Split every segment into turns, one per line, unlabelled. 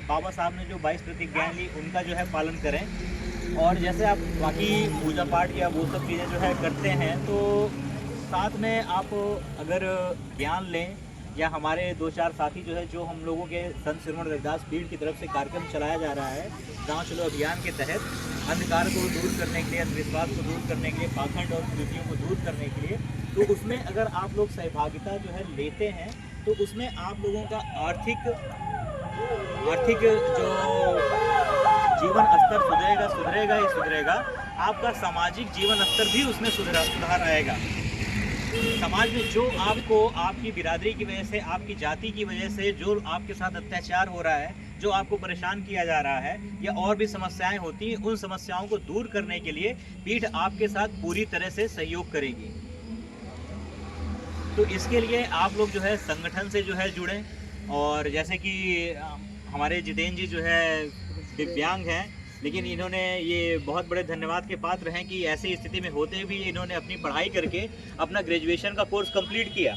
बाबा साहब ने जो 22 प्रतिज्ञाएं ली उनका जो है पालन करें। और जैसे आप बाकी पूजा पाठ या वो सब चीज़ें जो है करते हैं, तो साथ में आप अगर ज्ञान लें, या हमारे 2-4 साथी जो है, जो हम लोगों के संत शिरोमणि रविदास पीठ की तरफ से कार्यक्रम चलाया जा रहा है गाँव चलो अभियान के तहत, अंधकार को दूर करने के लिए, अंधविश्वास को दूर करने के लिए, पाखंड और त्रुटियों को दूर करने के लिए, तो उसमें अगर आप लोग सहभागिता जो है लेते हैं, तो उसमें आप लोगों का आर्थिक जो जीवन स्तर सुधरेगा ही सुधरेगा। आपका सामाजिक जीवन स्तर भी उसमें सुधार आएगा। समाज में जो आपको आपकी बिरादरी की वजह से, आपकी जाति की वजह से जो आपके साथ अत्याचार हो रहा है, जो आपको परेशान किया जा रहा है, या और भी समस्याएं होती हैं, उन समस्याओं को दूर करने के लिए पीठ आपके साथ पूरी तरह से सहयोग करेगी। तो इसके लिए आप लोग जो है संगठन से जो है जुड़ें। और जैसे कि हमारे जितेंद्र जी जो है दिव्यांग हैं, लेकिन इन्होंने ये बहुत बड़े धन्यवाद के पात्र हैं कि ऐसी स्थिति में होते भी इन्होंने अपनी पढ़ाई करके अपना ग्रेजुएशन का कोर्स कंप्लीट किया,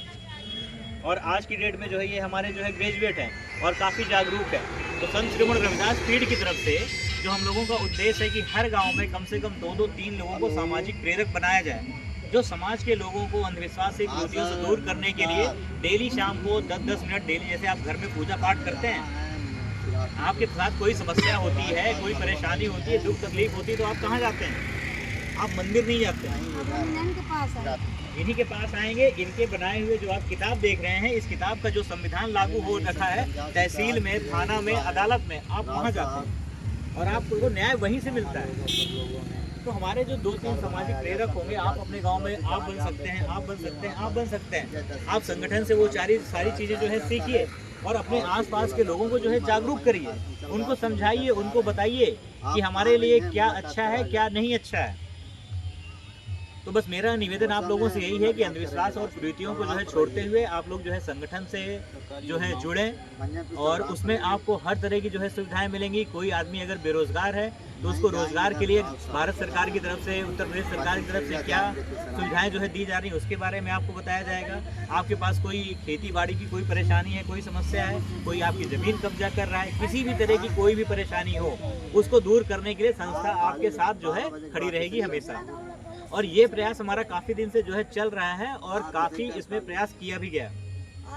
और आज की डेट में जो है ये हमारे जो है ग्रेजुएट हैं और काफ़ी जागरूक है। तो संत शिरोमणि रविदास पीठ की तरफ से जो हम लोगों का उद्देश्य है कि हर गाँव में कम से कम 2-3 लोगों को सामाजिक प्रेरक बनाया जाए, जो समाज के लोगों को अंधविश्वास से, कुरीतियों से दूर करने के लिए डेली शाम को 10-10 मिनट डेली, जैसे आप घर में पूजा पाठ करते हैं, आपके साथ कोई समस्या होती है, कोई परेशानी होती है, दुख तकलीफ होती है, तो आप कहाँ जाते हैं? आप मंदिर नहीं जाते हैं, इन्हीं के पास आएंगे। इनके बनाए हुए जो आप किताब देख रहे हैं, इस किताब का जो संविधान लागू हो रखा है तहसील में, थाना में, अदालत में, आप वहाँ जाते हैं और आपको न्याय वहीं से मिलता है। तो हमारे जो 2-3 सामाजिक प्रेरक होंगे, आप अपने गांव में आप बन सकते हैं, आप बन सकते हैं। आप संगठन से वो सारी चीज़ें जो है सीखिए और अपने आसपास के लोगों को जो है जागरूक करिए, उनको समझाइए, उनको बताइए कि हमारे लिए क्या अच्छा है, क्या नहीं अच्छा है। तो बस मेरा निवेदन आप लोगों से यही है कि अंधविश्वास और कुरीतियों को जो है छोड़ते हुए आप लोग जो है संगठन से जो है जुड़ें, और उसमें आपको हर तरह की जो है सुविधाएं मिलेंगी। कोई आदमी अगर बेरोजगार है तो उसको रोजगार के लिए भारत सरकार की तरफ से, उत्तर प्रदेश सरकार की तरफ से क्या सुविधाएं जो है दी जा रही हैं, उसके बारे में आपको बताया जाएगा। आपके पास कोई खेती बाड़ी की कोई परेशानी है, कोई समस्या है, कोई आपकी ज़मीन कब्जा कर रहा है, किसी भी तरह की कोई भी परेशानी हो, उसको दूर करने के लिए संस्था आपके साथ जो है खड़ी रहेगी हमेशा। और ये प्रयास हमारा काफ़ी दिन से जो है चल रहा है और काफ़ी इसमें प्रयास किया भी गया।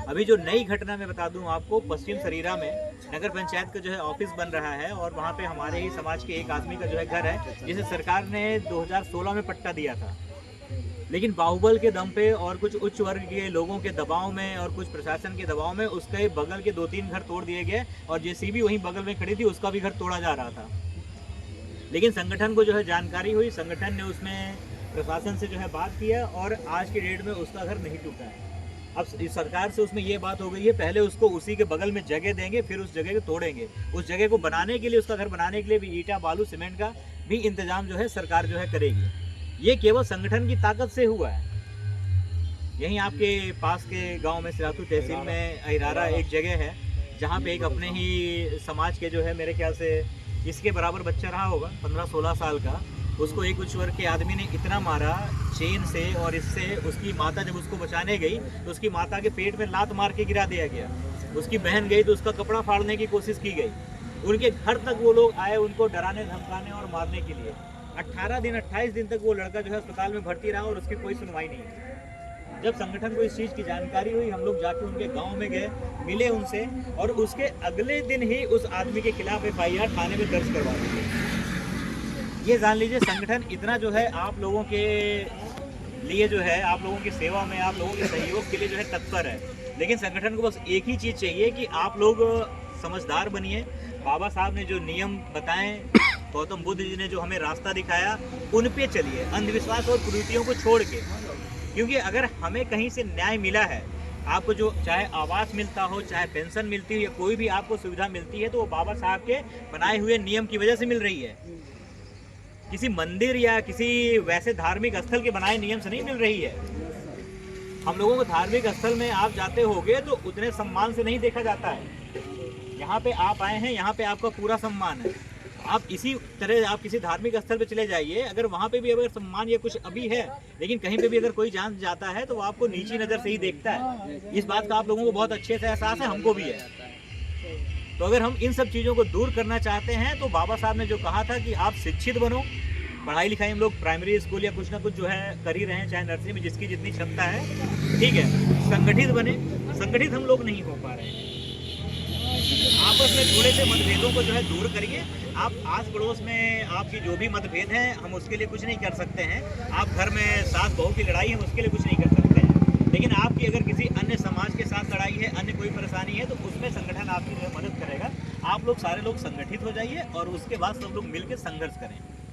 अभी जो नई घटना मैं बता दूं आपको, पश्चिम सरीरा में नगर पंचायत का जो है ऑफिस बन रहा है, और वहाँ पे हमारे ही समाज के एक आदमी का जो है घर है, जिसे सरकार ने 2016 में पट्टा दिया था, लेकिन बाहुबल के दम पे और कुछ उच्च वर्ग के लोगों के दबाव में और कुछ प्रशासन के दबाव में उसके बगल के 2-3 घर तोड़ दिए गए, और जेसीबी वहीं बगल में खड़ी थी, उसका भी घर तोड़ा जा रहा था। लेकिन संगठन को जो है जानकारी हुई, संगठन ने उसमें प्रशासन से जो है बात किया, और आज की डेट में उसका घर नहीं टूटा है। अब सरकार से उसमें ये बात हो गई है, पहले उसको उसी के बगल में जगह देंगे, फिर उस जगह को तोड़ेंगे। उस जगह को बनाने के लिए, उसका घर बनाने के लिए भी ईंटा, बालू, सीमेंट का भी इंतजाम जो है सरकार जो है करेगी। ये केवल संगठन की ताकत से हुआ है। यहीं आपके पास के गाँव में सिराथू तहसील में अहिरारा एक जगह है, जहाँ पे एक अपने ही समाज के जो है, मेरे ख्याल से इसके बराबर बच्चा रहा होगा, 15-16 साल का, उसको एक उच्च वर्ग के आदमी ने इतना मारा चेन से, और इससे उसकी माता जब उसको बचाने गई तो उसकी माता के पेट में लात मार के गिरा दिया गया। उसकी बहन गई तो उसका कपड़ा फाड़ने की कोशिश की गई। उनके घर तक वो लोग आए उनको डराने, धमकाने और मारने के लिए। 28 दिन तक वो लड़का जो है अस्पताल में भर्ती रहा और उसकी कोई सुनवाई नहीं। जब संगठन को इस चीज़ की जानकारी हुई, हम लोग जाके उनके गाँव में गए, मिले उनसे, और उसके अगले दिन ही उस आदमी के खिलाफ FIR थाने में दर्ज करवा दी। ये जान लीजिए संगठन इतना जो है आप लोगों के लिए जो है, आप लोगों की सेवा में, आप लोगों के सहयोग के लिए जो है तत्पर है। लेकिन संगठन को बस एक ही चीज़ चाहिए कि आप लोग समझदार बनिए। बाबा साहब ने जो नियम बताएं, गौतम बुद्ध जी ने जो हमें रास्ता दिखाया, उन पे चलिए, अंधविश्वास और कुरीतियों को छोड़ के। क्योंकि अगर हमें कहीं से न्याय मिला है, आपको जो चाहे आवास मिलता हो, चाहे पेंशन मिलती हो, या कोई भी आपको सुविधा मिलती है, तो वो बाबा साहब के बनाए हुए नियम की वजह से मिल रही है। किसी मंदिर या किसी वैसे धार्मिक स्थल के बनाए नियम से नहीं मिल रही है। हम लोगों को धार्मिक स्थल में आप जाते होगे तो उतने सम्मान से नहीं देखा जाता है। यहाँ पे आप आए हैं, यहाँ पे आपका पूरा सम्मान है। आप इसी तरह आप किसी धार्मिक स्थल पे चले जाइए, अगर वहाँ पे भी अगर सम्मान या कुछ अभी है, लेकिन कहीं पे भी अगर कोई जान जाता है तो वो आपको नीची नज़र से ही देखता है। इस बात का आप लोगों को बहुत अच्छे से एहसास है, हमको भी है। तो अगर हम इन सब चीज़ों को दूर करना चाहते हैं तो बाबा साहब ने जो कहा था कि आप शिक्षित बनो, पढ़ाई लिखाई हम लोग प्राइमरी स्कूल या कुछ ना कुछ जो है कर ही रहे हैं, चाहे नर्सरी में जिसकी जितनी क्षमता है, ठीक है। संगठित बने, संगठित हम लोग नहीं हो पा रहे हैं। आपस में थोड़े से मतभेदों को जो है दूर करिए। आप आस पड़ोस में आपकी जो भी मतभेद हैं हम उसके लिए कुछ नहीं कर सकते हैं। आप घर में सास बहू की लड़ाई है उसके लिए कुछ नहीं कर सकते हैं, लेकिन आपकी अगर किसी अन्य समाज के साथ लड़ाई है, अन्य कोई परेशानी है, तो उसमें संगठन आपकी जो है मदद करेगा। आप लोग सारे लोग संगठित हो जाइए और उसके बाद सब लोग मिलकर संघर्ष करें।